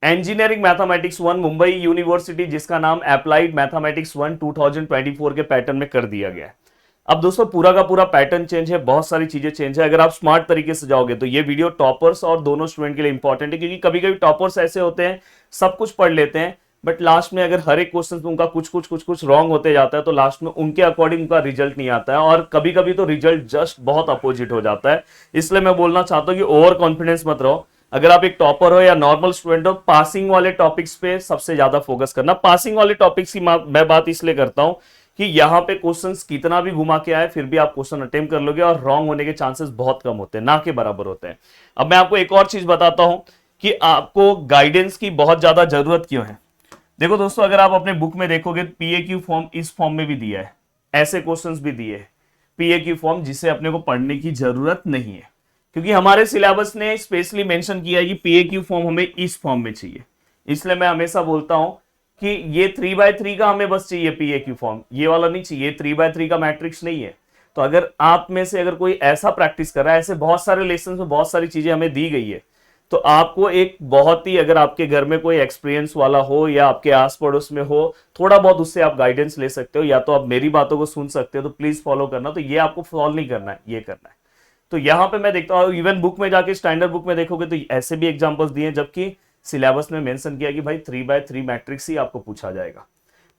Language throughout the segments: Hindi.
इंजीनियरिंग मैथमेटिक्स 1 मुंबई यूनिवर्सिटी, जिसका नाम अप्लाइड मैथमेटिक्स 1 2024 के पैटर्न में कर दिया गया है। अब दोस्तों पूरा का पूरा पैटर्न चेंज है, बहुत सारी चीजें चेंज है। अगर आप स्मार्ट तरीके से जाओगे तो ये वीडियो टॉपर्स और दोनों स्टूडेंट के लिए इंपॉर्टेंट है, क्योंकि कभी कभी टॉपर्स ऐसे होते हैं सब कुछ पढ़ लेते हैं, बट लास्ट में अगर हर एक क्वेश्चन उनका कुछ रॉन्ग होते जाता है तो लास्ट में उनके अकॉर्डिंग उनका रिजल्ट नहीं आता है, और कभी कभी तो रिजल्ट जस्ट बहुत अपोजिट हो जाता है। इसलिए मैं बोलना चाहता हूं कि ओवर कॉन्फिडेंस मत रहो। अगर आप एक टॉपर हो या नॉर्मल स्टूडेंट हो, पासिंग वाले टॉपिक्स पे सबसे ज्यादा फोकस करना। पासिंग वाले टॉपिक्स की मैं बात इसलिए करता हूं कि यहां पे क्वेश्चंस कितना भी घुमा के आए फिर भी आप क्वेश्चन अटेम्प्ट कर लोगे, और रॉन्ग होने के चांसेस बहुत कम होते हैं, ना के बराबर होते हैं। अब मैं आपको एक और चीज बताता हूं कि आपको गाइडेंस की बहुत ज्यादा जरूरत क्यों है। देखो दोस्तों, अगर आप अपने बुक में देखोगे पीएक्यू फॉर्म इस फॉर्म में भी दिया है, ऐसे क्वेश्चंस भी दिए हैं पीएक्यू फॉर्म, जिसे अपने को पढ़ने की जरूरत नहीं है, क्योंकि हमारे सिलेबस ने स्पेशली मेंशन किया है कि पीएक्यू फॉर्म हमें इस फॉर्म में चाहिए। इसलिए मैं हमेशा बोलता हूं कि ये 3x3 का हमें बस चाहिए पीएक्यू फॉर्म, ये वाला नहीं चाहिए, 3x3 का मैट्रिक्स नहीं है। तो अगर आप में से अगर कोई ऐसा प्रैक्टिस कर रहा है, ऐसे बहुत सारे लेसन में बहुत सारी चीजें हमें दी गई है, तो आपको एक बहुत ही, अगर आपके घर में कोई एक्सपीरियंस वाला हो या आपके आस पड़ोस में हो, थोड़ा बहुत उससे आप गाइडेंस ले सकते हो, या तो आप मेरी बातों को सुन सकते हो, तो प्लीज फॉलो करना। तो ये आपको फॉलो नहीं करना है, ये करना है। तो यहां पे मैं देखता हूं इवन बुक में जाके स्टैंडर्ड बुक में देखोगे तो ऐसे भी एग्जांपल्स दिए, जबकि सिलेबस में मेंशन किया कि भाई 3x3 मैट्रिक्स ही आपको पूछा जाएगा।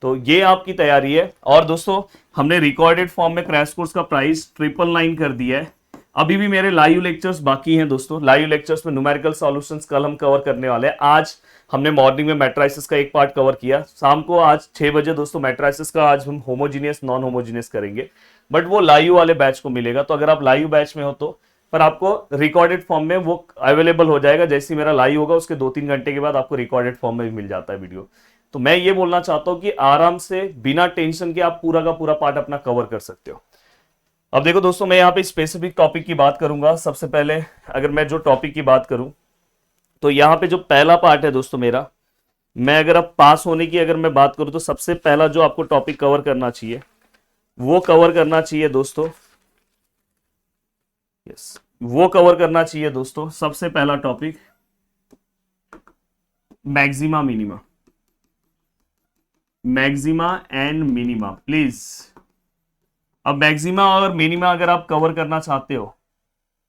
तो ये आपकी तैयारी है। और दोस्तों, हमने रिकॉर्डेड फॉर्म में क्रैश कोर्स का प्राइस 999 कर दिया है। अभी भी मेरे लाइव लेक्चर्स बाकी हैं दोस्तों। लाइव लेक्चर्स में न्यूमेरिकल सॉल्यूशंस कल हम कवर करने वाले हैं। आज हमने मॉर्निंग में मैट्राइसिस का एक पार्ट कवर किया, शाम को आज 6 बजे दोस्तों मैट्राइसिस का आज हम होमोजीनियस नॉन होमोजीनियस करेंगे, बट वो लाइव वाले बैच को मिलेगा। तो अगर आप लाइव बैच में हो तो, पर आपको रिकॉर्डेड फॉर्म में वो अवेलेबल हो जाएगा। जैसे ही मेरा लाइव होगा उसके 2-3 घंटे के बाद आपको रिकॉर्डेड फॉर्म में भी मिल जाता है वीडियो। तो मैं ये बोलना चाहता हूं कि आराम से बिना टेंशन के आप पूरा का पूरा पार्ट अपना कवर कर सकते हो। अब देखो दोस्तों, मैं यहाँ पे स्पेसिफिक टॉपिक की बात करूंगा। सबसे पहले अगर मैं जो टॉपिक की बात करूं, तो यहाँ पे जो पहला पार्ट है दोस्तों मेरा, मैं अगर अब पास होने की अगर मैं बात करूं तो सबसे पहला जो आपको टॉपिक कवर करना चाहिए वो कवर करना चाहिए दोस्तों, यस, वो कवर करना चाहिए दोस्तों सबसे पहला topic maxima minima. Maxima and minima please. अब मैक्सिमा और मिनिमा अगर आप कवर करना चाहते हो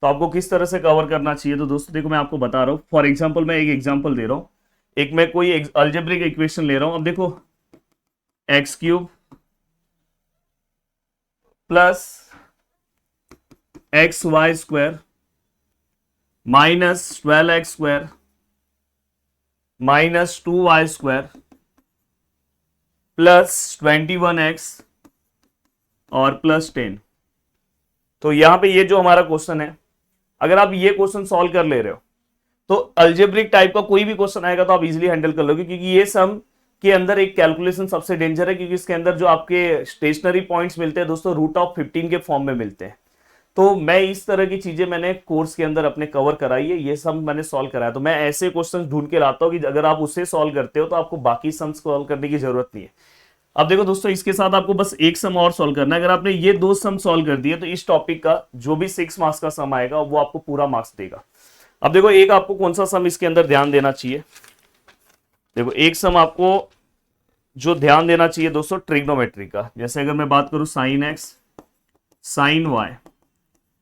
तो आपको किस तरह से कवर करना चाहिए, तो दोस्तों देखो मैं आपको बता रहा हूं। फॉर एग्जांपल मैं एक एग्जांपल दे रहा हूं, एक मैं कोई अलजेब्रिक इक्वेशन ले रहा हूं। अब देखो x³ plus XY² minus 12x² minus 2y² plus 21x और प्लस 10। तो यहां पे ये जो हमारा क्वेश्चन है, अगर आप ये क्वेश्चन सॉल्व कर ले रहे हो तो अल्जेब्रिक टाइप का कोई भी क्वेश्चन आएगा तो आप इजीली हैंडल कर लोगे, क्योंकि ये सम के अंदर एक कैलकुलेशन सबसे डेंजर है, क्योंकि इसके अंदर जो आपके स्टेशनरी पॉइंट्स मिलते हैं दोस्तों √15 के फॉर्म में मिलते हैं। तो मैं इस तरह की चीजें मैंने कोर्स के अंदर अपने कवर कराई है, ये सब मैंने सॉल्व कराया। तो मैं ऐसे क्वेश्चंस ढूंढ के लाता हूं कि अगर आप उससे सॉल्व करते हो तो आपको बाकी सम्स सॉल्व करने की जरूरत नहीं है। अब देखो दोस्तों, इसके साथ आपको बस एक सम और सॉल्व करना है। अगर आपने ये 2 सम सॉल्व कर दिए तो इस टॉपिक का जो भी 6 मार्क्स का सम आएगा वो आपको पूरा मार्क्स देगा। अब देखो, एक आपको कौन सा सम इसके अंदर ध्यान देना चाहिए। देखो एक सम आपको जो ध्यान देना चाहिए दोस्तों ट्रिग्नोमेट्री का, जैसे अगर मैं बात करूं sin x sin y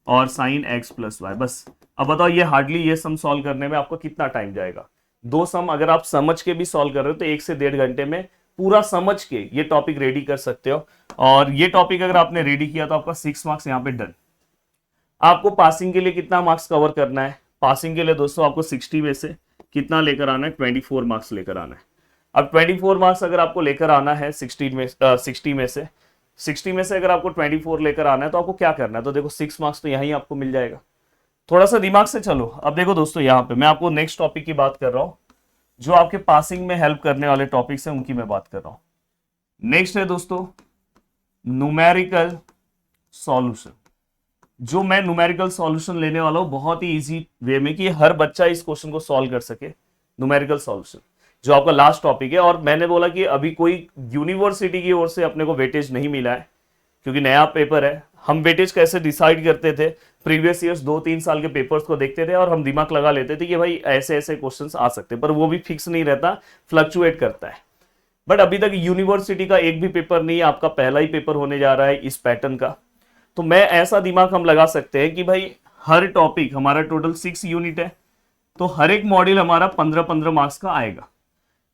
और sin x प्लस वाई, बस। अब बताओ ये हार्डली ये सम सॉल्व करने में आपको कितना टाइम जाएगा। 2 सम अगर आप समझ के भी सॉल्व कर रहे हो तो 1 से 1.5 घंटे में पूरा समझ के ये टॉपिक रेडी कर सकते हो। और ये टॉपिक अगर आपने रेडी किया तो आपका 6 मार्क्स यहाँ पे डन। आपको पासिंग के लिए कितना मार्क्स कवर करना है, पासिंग के लिए दोस्तों आपको 60 में से कितना लेकर आना है, 24 मार्क्स लेकर आना है। अब 24 मार्क्स अगर आपको लेकर आना है 60 में से अगर आपको 24 लेकर आना है तो आपको क्या करना है, तो देखो 6 मार्क्स तो यहीं आपको मिल जाएगा। थोड़ा सा दिमाग से चलो। अब देखो दोस्तों, यहाँ पे मैं आपको नेक्स्ट टॉपिक की बात कर रहा हूं, जो आपके पासिंग में हेल्प करने वाले टॉपिक्स हैं उनकी मैं बात कर रहा हूं। नेक्स्ट है दोस्तों न्यूमेरिकल सॉल्यूशन। जो मैं न्यूमेरिकल सॉल्यूशन लेने वाला हूं बहुत ही इजी वे में कि हर बच्चा इस क्वेश्चन को सॉल्व कर सके। न्यूमेरिकल सॉल्यूशन जो आपका लास्ट टॉपिक है, और मैंने बोला कि अभी कोई यूनिवर्सिटी की ओर से अपने को वेटेज नहीं मिला है क्योंकि नया पेपर है। हम वेटेज कैसे डिसाइड करते थे, प्रीवियस ईयर्स 2-3 साल के पेपर्स को देखते थे और हम दिमाग लगा लेते थे कि भाई ऐसे ऐसे क्वेश्चंस आ सकते हैं, पर वो भी फिक्स नहीं रहता, फ्लक्चुएट करता है। बट अभी तक यूनिवर्सिटी का एक भी पेपर नहीं, आपका पहला ही पेपर होने जा रहा है इस पैटर्न का। तो मैं ऐसा दिमाग हम लगा सकते हैं कि भाई हर टॉपिक, हमारा टोटल 6 यूनिट है, तो हर एक मॉड्यूल हमारा 15-15 मार्क्स का आएगा।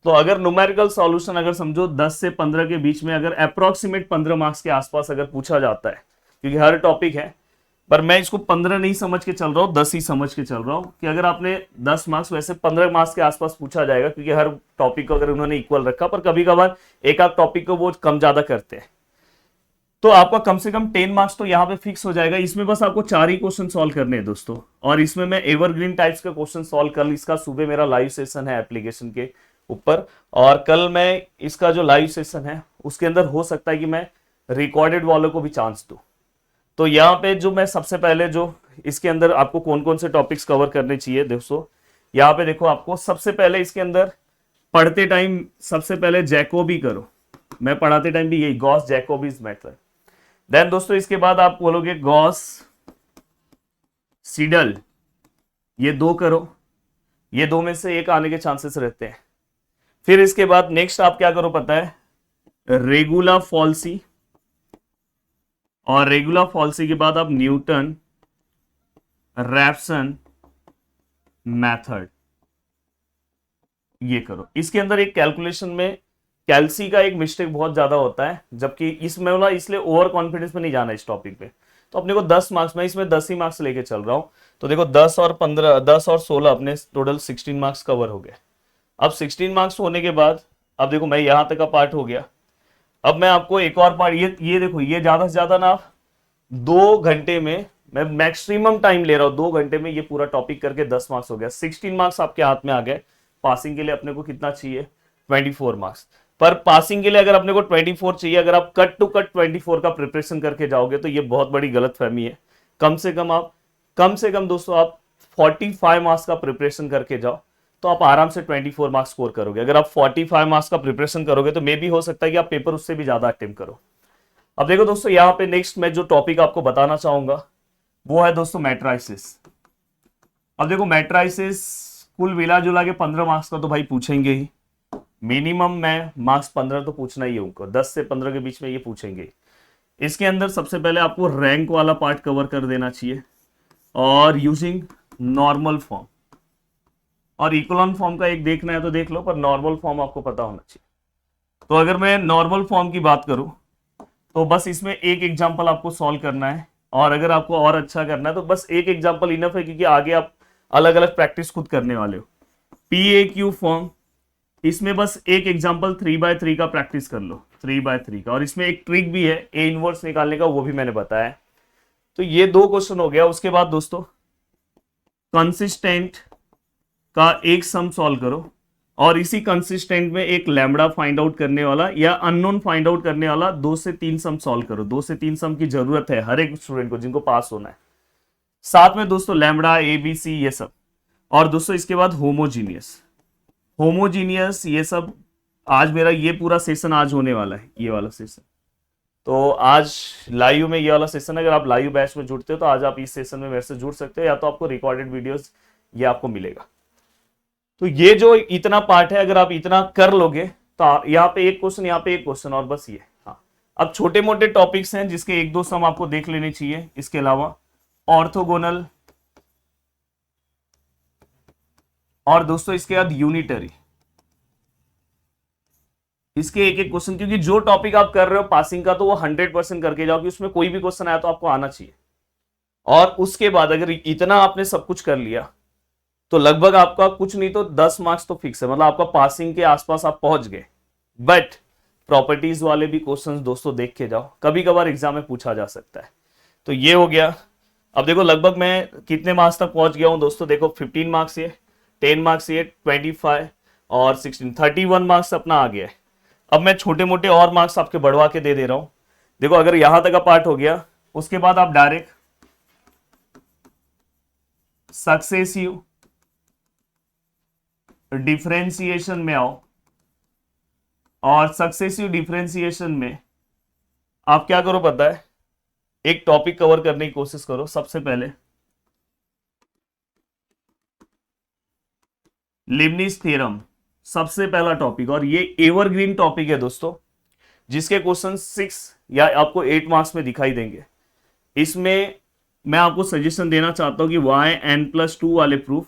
तो अगर न्यूमेरिकल सॉल्यूशन अगर समझो 10 से 15 के बीच में, अगर अप्रोक्सीमेट 15 मार्क्स के आसपास अगर पूछा जाता है, क्योंकि हर टॉपिक है, पर मैं इसको 15 नहीं समझ के चल रहा हूं, 10 ही समझ के चल रहा हूं कि अगर आपने 10 मार्क्स, वैसे 15 मार्क्स के आसपास पूछा जाएगा, क्योंकि हर टॉपिक को अगर उन्होंने इक्वल रखा, पर कभी कभार एक आध टॉपिक को वो कम ज्यादा करते हैं, तो आपका कम से कम 10 मार्क्स तो यहाँ पे फिक्स हो जाएगा। इसमें बस आपको 4 ही क्वेश्चन सॉल्व करने हैं दोस्तों, और इसमें मैं एवरग्रीन टाइप्स का क्वेश्चन सॉल्व कर, इसका सुबह मेरा लाइव सेशन है एप्लीकेशन के ऊपर, और कल मैं इसका जो लाइव सेशन है उसके अंदर हो सकता है कि मैं रिकॉर्डेड वालों को भी चांस दूं। तो यहाँ पे जो मैं सबसे पहले जो इसके अंदर आपको कौन कौन से टॉपिक्स कवर करने चाहिए दोस्तों, यहाँ पे देखो, आपको सबसे पहले इसके अंदर पढ़ते टाइम सबसे पहले जैकोबी करो, मैं पढ़ाते टाइम भी यही, गॉस जैकोबीज मेथड। देन दोस्तों इसके बाद आप बोलोगे गॉस सीडल, ये 2 करो, ये 2 में से एक आने के चांसेस रहते हैं। फिर इसके बाद नेक्स्ट आप क्या करो पता है, रेगुला फॉल्सी, और रेगुला फॉल्सी के बाद आप न्यूटन रैप्सन मेथड, ये करो। इसके अंदर एक कैलकुलेशन में कैल्सी का एक मिस्टेक बहुत ज्यादा होता है, जबकि इसमें वाला, इसलिए ओवर कॉन्फिडेंस में नहीं जाना इस टॉपिक पे। तो अपने को 10 मार्क्स, मैं इसमें 10 ही मार्क्स लेके चल रहा हूं, तो देखो 10 और 15, 10 और 16 अपने टोटल 16 मार्क्स कवर हो गए। अब 16 मार्क्स होने के बाद, अब देखो मैं यहां तक का पार्ट हो गया, अब मैं आपको एक और पार्ट, ये देखो, ये ज्यादा से ज्यादा ना 2 घंटे में, मैं मैक्सिमम टाइम ले रहा हूं, 2 घंटे में ये पूरा टॉपिक करके 10 मार्क्स हो गया, 16 मार्क्स आपके हाथ में आ गए। पासिंग के लिए अपने को कितना चाहिए, 24 मार्क्स। पर पासिंग के लिए अगर अपने को 24 चाहिए, अगर आप कट टू कट 24 का प्रिपरेशन करके जाओगे तो ये बहुत बड़ी गलतफहमी है। कम से कम दोस्तों आप 45 मार्क्स का प्रिपरेशन करके जाओ, तो आप आराम से 24 मार्क्स स्कोर करोगे। अगर आप 45 मार्क्स का प्रिपरेशन करोगे तो मे भी हो सकता है कि आप पेपर उससे भी ज्यादा अटेम्प्ट करो। अब देखो दोस्तों, यहाँ पे नेक्स्ट मैं जो टॉपिक आपको बताना चाहूंगा वो है दोस्तों मैट्राइसिस। अब देखो मैट्राइसिस कुल मिला जुला के 15 मार्क्स का तो भाई पूछेंगे ही, मिनिमम मैं मार्क्स 15 तो पूछना ही है उनको, 10 से 15 के बीच में ये पूछेंगे। इसके अंदर सबसे पहले आपको रैंक वाला पार्ट कवर कर देना चाहिए, और यूजिंग नॉर्मल फॉर्म, और इकोलॉन फॉर्म का एक देखना है तो देख लो, पर नॉर्मल फॉर्म आपको पता होना चाहिए। तो अगर मैं नॉर्मल फॉर्म की बात करूं तो बस इसमें एक एग्जांपल आपको सॉल्व करना है, और अगर आपको और अच्छा करना है तो बस एक एग्जांपल इनफ है, क्योंकि आगे आप अलग अलग प्रैक्टिस खुद करने वाले हो। PAQ फॉर्म, इसमें बस एक एग्जांपल 3/3 का प्रैक्टिस कर लो, 3/3 का, और इसमें एक ट्रिक भी है A इनवर्स निकालने का, वो भी मैंने बताया। तो ये 2 क्वेश्चन हो गया। उसके बाद दोस्तों कंसिस्टेंट का एक सम सॉल्व करो, और इसी कंसिस्टेंट में एक लैम्बडा फाइंड आउट करने वाला या अननोन फाइंड आउट करने वाला 2 से 3 सम सॉल्व करो। 2 से 3 सम की जरूरत है हर एक स्टूडेंट को जिनको पास होना है। साथ में दोस्तों लैम्बडा, ABC, ये सब। और दोस्तों इसके बाद होमोजीनियस, ये सब। आज मेरा ये पूरा सेशन आज होने वाला है, ये वाला सेशन। तो आज लाइव में ये वाला सेशन, अगर आप लाइव बैच में जुड़ते हो तो आज आप इस सेशन में मेरे से जुड़ सकते हो, या तो आपको रिकॉर्डेड वीडियोस ये आपको मिलेगा। तो ये जो इतना पार्ट है, अगर आप इतना कर लोगे तो यहाँ पे एक क्वेश्चन, यहाँ पे एक क्वेश्चन, और बस ये। हाँ, अब छोटे मोटे टॉपिक्स हैं जिसके 1-2 सम आपको देख लेने चाहिए। इसके अलावा ऑर्थोगोनल, और दोस्तों इसके बाद यूनिटरी, इसके एक एक क्वेश्चन, क्योंकि जो टॉपिक आप कर रहे हो पासिंग का तो वो 100% करके जाओ कि उसमें कोई भी क्वेश्चन आया तो आपको आना चाहिए। और उसके बाद अगर इतना आपने सब कुछ कर लिया तो लगभग आपका कुछ नहीं तो 10 मार्क्स तो फिक्स है, मतलब आपका पासिंग के आसपास आप पहुंच गए। बट प्रॉपर्टीज वाले भी क्वेश्चंस दोस्तों देख के जाओ, कभी कभार एग्जाम में पूछा जा सकता है। तो ये हो गया। अब देखो लगभग मैं कितने मार्क्स तक पहुंच गया हूं दोस्तों, देखो 15 मार्क्स ये, 10 मार्क्स ये, 25 और 16, 31 मार्क्स अपना आ गया है। अब मैं छोटे मोटे और मार्क्स आपके बढ़वा के दे दे रहा हूं। देखो अगर यहां तक का पार्ट हो गया, उसके बाद आप डायरेक्ट सक्सेसिव डिफरेंशिएशन में आओ, और सक्सेसिव डिफरेंशिएशन में आप क्या करो पता है, एक टॉपिक कवर करने की कोशिश करो। सबसे पहले लिबनिज थ्योरम, सबसे पहला टॉपिक, और ये एवरग्रीन टॉपिक है दोस्तों, जिसके क्वेश्चन 6 या आपको 8 मार्क्स में दिखाई देंगे। इसमें मैं आपको सजेशन देना चाहता हूं कि yn+2 वाले प्रूफ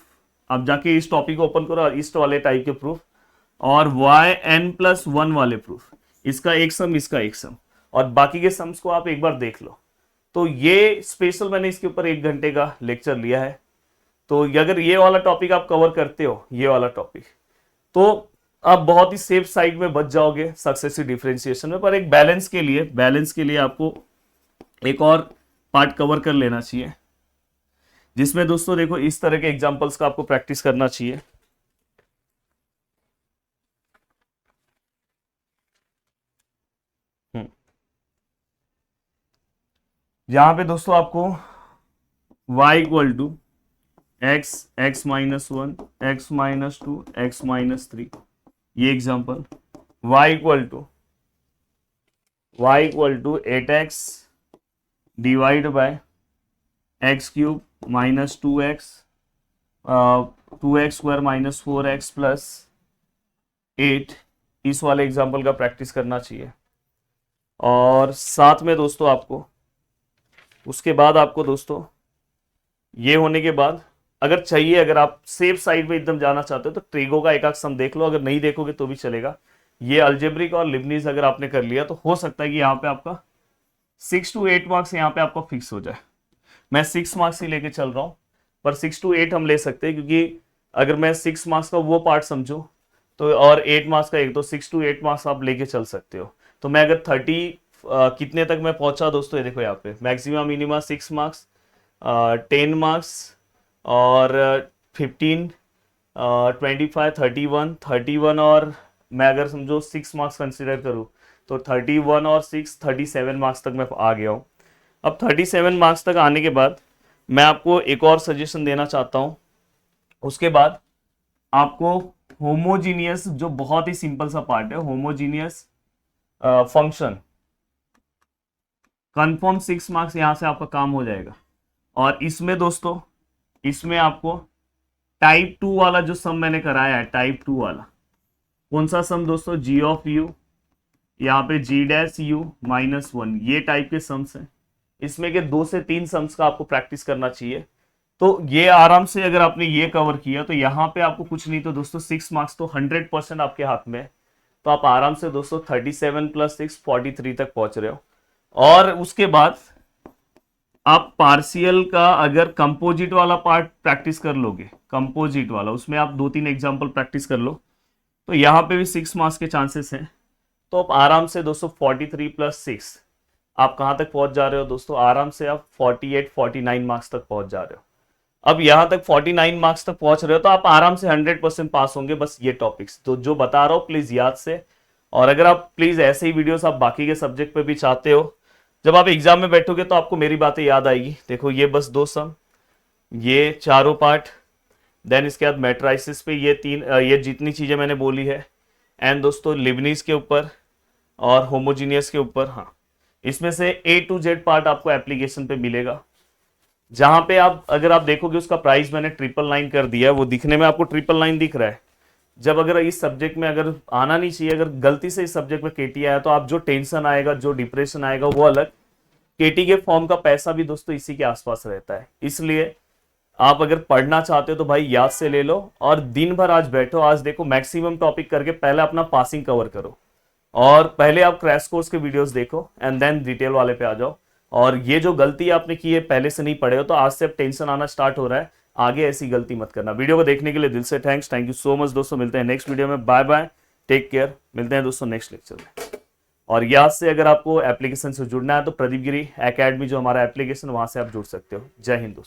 आप जाके इस टॉपिक को ओपन करो, और इस वाले टाइप के प्रूफ, और yn+1 वाले प्रूफ, इसका एक सम, इसका एक सम, और बाकी के सम्स को आप एक बार देख लो। तो ये स्पेशल मैंने इसके ऊपर 1 घंटे का लेक्चर लिया है। तो अगर ये वाला टॉपिक आप कवर करते हो, ये वाला टॉपिक, तो आप बहुत ही सेफ साइड में बच जाओगे सक्सेसिव डिफरेंशिएशन में। पर एक बैलेंस के लिए आपको एक और पार्ट कवर कर लेना चाहिए, जिसमें दोस्तों देखो इस तरह के एग्जांपल्स का आपको प्रैक्टिस करना चाहिए। यहां पे दोस्तों आपको y equal to x, x-1, x-2, x-3, ये example, y equal to 8x divide by x cube minus 2x, 2x square minus 4x plus 8, इस वाले एग्जांपल का प्रैक्टिस करना चाहिए। और साथ में दोस्तों आपको उसके बाद आपको दोस्तों ये होने के बाद अगर चाहिए, अगर आप सेफ साइड में एकदम जाना चाहते हो तो ट्रिगो का एक आध सम देख लो, अगर नहीं देखोगे तो भी चलेगा। ये अलजेब्रिक और लिबनीज अगर आपने कर लिया तो हो सकता है कि यहाँ पे आपका 6 to 8 मार्क्स यहाँ पे आपका फिक्स हो जाए। मैं 6 मार्क्स ही लेके चल रहा हूँ, पर 6 to 8 हम ले सकते हैं, क्योंकि अगर मैं 6 मार्क्स का वो पार्ट समझूं तो और 8 मार्क्स का एक, तो 6 to 8 मार्क्स आप लेके चल सकते हो। तो मैं अगर 30 कितने तक मैं पहुंचा दोस्तों, ये देखो यहाँ पे मैक्सिमम मिनिमम 6 मार्क्स, 10 मार्क्स और 15, 25, 31, और मैं अगर समझो 6 मार्क्स कंसिडर करूँ तो 31 और 6, 37 मार्क्स तक मैं आ गया हूँ। अब 37 मार्क्स तक आने के बाद मैं आपको एक और सजेशन देना चाहता हूँ। उसके बाद आपको होमोजीनियस, जो बहुत ही सिंपल सा पार्ट है, होमोजीनियस फंक्शन कंफर्म 6 मार्क्स यहां से आपका काम हो जाएगा। और इसमें दोस्तों, इसमें आपको टाइप 2 वाला जो सम मैंने कराया है, टाइप 2 वाला कौन सा सम दोस्तों, g ऑफ u, यहाँ पे g' -1, ये टाइप के सम्स हैं। इसमें के 2 से 3 सम्स का आपको प्रैक्टिस करना चाहिए। तो ये आराम से अगर आपने ये कवर किया तो यहाँ पे आपको कुछ नहीं तो दोस्तों 6 मार्क्स तो 100% आपके हाथ में है। तो आप आराम से दोस्तों 37 + 6 43 तक पहुंच रहे हो। और उसके बाद आप पार्शियल का अगर कंपोजिट वाला पार्ट प्रैक्टिस कर लोगे, कंपोजिट वाला, उसमें आप 2-3 एग्जाम्पल प्रैक्टिस कर लो, तो यहाँ पे भी 6 मार्क्स के चांसेस हैं। तो आप आराम से दोस्तों 43 + 6 आप कहाँ तक पहुंच जा रहे हो दोस्तों, आराम से आप 48-49 मार्क्स तक पहुंच जा रहे हो। अब यहाँ तक 49 मार्क्स तक पहुंच रहे हो तो आप आराम से 100% पास होंगे। बस ये टॉपिक्स तो जो बता रहा हूँ प्लीज याद से, और अगर आप प्लीज ऐसे ही वीडियोस आप बाकी के सब्जेक्ट पे भी चाहते हो, जब आप एग्जाम में बैठोगे तो आपको मेरी बातें याद आएगी। देखो ये बस 2 सम, ये चारों पार्ट, देन इसके बाद मैट्राइसिस पे ये 3, ये जितनी चीजें मैंने बोली है, एंड दोस्तों लिबनीज के ऊपर और होमोजीनियस के ऊपर। हाँ, इसमें से A to Z पार्ट आपको एप्लीकेशन पे मिलेगा, जहां पे आप अगर आप देखोगे उसका प्राइस मैंने 999 कर दिया है। वो दिखने में आपको 999 दिख रहा है, जब अगर इस सब्जेक्ट में अगर आना नहीं चाहिए, अगर गलती से इस सब्जेक्ट में केटी आया तो आप जो टेंशन आएगा, जो डिप्रेशन आएगा वो अलग। केटी के फॉर्म का पैसा भी दोस्तों इसी के आसपास रहता है। इसलिए आप अगर पढ़ना चाहते हो तो भाई याद से ले लो, और दिन भर आज बैठो, आज देखो मैक्सिमम टॉपिक करके पहले अपना पासिंग कवर करो, और पहले आप क्रैश कोर्स के वीडियोस देखो, एंड देन डिटेल वाले पे आ जाओ। और ये जो गलती आपने की है, पहले से नहीं पढ़े हो तो आज से अब टेंशन आना स्टार्ट हो रहा है, आगे ऐसी गलती मत करना। वीडियो को देखने के लिए दिल से थैंक यू सो मच दोस्तों। मिलते हैं नेक्स्ट वीडियो में, बाय बाय, टेक केयर। मिलते हैं दोस्तों नेक्स्ट लेक्चर में। और याद से अगर आपको एप्लीकेशन से जुड़ना है तो प्रदीप गिरी एकेडमी जो हमारा एप्लीकेशन, वहां से आप जुड़ सकते हो। जय हिंद दोस्तों।